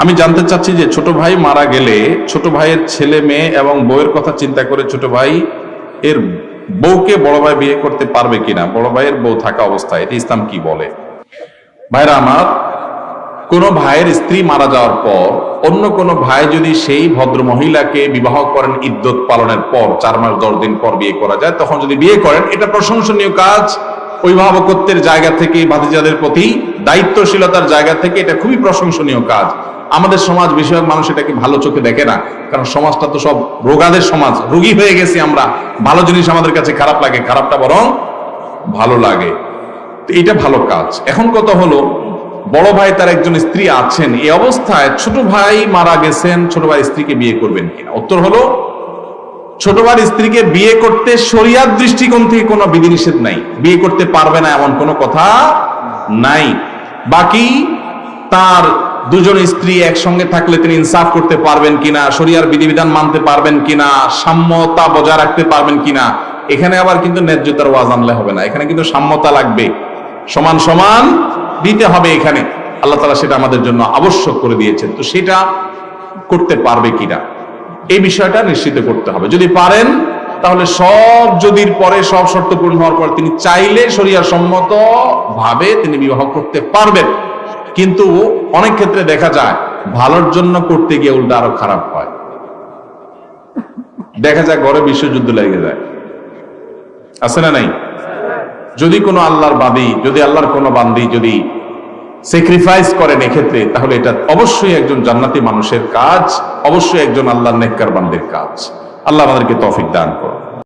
আমি জানতে চাচ্ছি যে ছোট ভাই মারা গেলে ছোট ভাইয়ের ছেলে মেয়ে এবং বউয়ের কথা চিন্তা করে ছোট ভাই এর বউকে বড় ভাই বিয়ে করতে পারবে কিনা, বড় ভাইয়ের বউ থাকা অবস্থায়, এটা ইসলাম কি বলে? ভাইরা আমার, কোন ভাইয়ের স্ত্রী মারা যাওয়ার পর অন্য কোন ভাই যদি সেই ভদ্র মহিলাকে বিবাহ করেন, ইদ্যত পালনের পর 4 মাস 10 দিন পর বিয়ে করা যায়, তখন যদি বিয়ে করেন, এটা প্রশংসনীয় কাজ। অভিভাবকত্বের জায়গা থেকে, ভাতিজাদের প্রতি দায়িত্বশীলতার জায়গা থেকে এটা খুবই প্রশংসনীয় কাজ। আমাদের সমাজ বেশিরভাগ মানুষ এটাকে ভালো চোখে দেখে না, কারণ সমাজটা তো সব রোগাদের সমাজ, রোগী হয়ে গেছি আমরা। ভালো জিনিস আমাদের কাছে খারাপ লাগে, খারাপটা বরং ভালো লাগে। তো এটা ভালো কাজ। এখন কথা হলো, বড় ভাই তার একজন স্ত্রী আছেন, এই অবস্থায় ছোট ভাই মারা গেছেন, ছোট ভাই স্ত্রীকে বিয়ে করবেন কিনা? উত্তর হলো, ছোট ভাই স্ত্রীকে বিয়ে করতে শরিয়াত দৃষ্টিকোণ থেকে কোনো বিধিনিষেধ নাই, বিয়ে করতে পারবে না এমন কোনো কথা নাই। বাকি তার দুজন স্ত্রী একসঙ্গে থাকলে তিনি ইনসাফ করতে পারবেন কিনা, শরিয়ার বিধিবিধান মানতে পারবেন কিনা, সাম্যতা বজায় রাখতে পারবেন কিনা, এখানে আবার কিন্তু ন্যায্যতার ওয়াজ আনলে হবে না, এখানে কিন্তু সাম্যতা লাগবে, সমান সমান দিতে হবে। এখানে আল্লাহ তাআলা সেটা আমাদের জন্য আবশ্যক করে দিয়েছেন। তো সেটা করতে পারবে কিনা, এই বিষয়টা নিশ্চিত করতে হবে। যদি পারেন, তাহলে সব যদির পরে, সব শর্ত পূরণ হওয়ার পর তিনি চাইলে শরিয়া সম্মত ভাবে তিনি বিবাহ করতে পারবেন। কিন্তু অনেক ক্ষেত্রে দেখা যায় ভালোর জন্য করতে গিয়ে উল্টা আরো খারাপ হয়। দেখা যায় ঘরে বিশ্বযুদ্ধ লেগে যায়, আছে না নাই? যদি কোনো আল্লাহর বাদী, যদি আল্লাহর কোনো বান্দী যদি স্যাক্রিফাইস করেন এক্ষেত্রে, তাহলে এটা অবশ্যই একজন জান্নাতি মানুষের কাজ, অবশ্যই একজন আল্লাহর নেককার বান্দির কাজ। আল্লাহ আমাদেরকে তৌফিক দান করুন।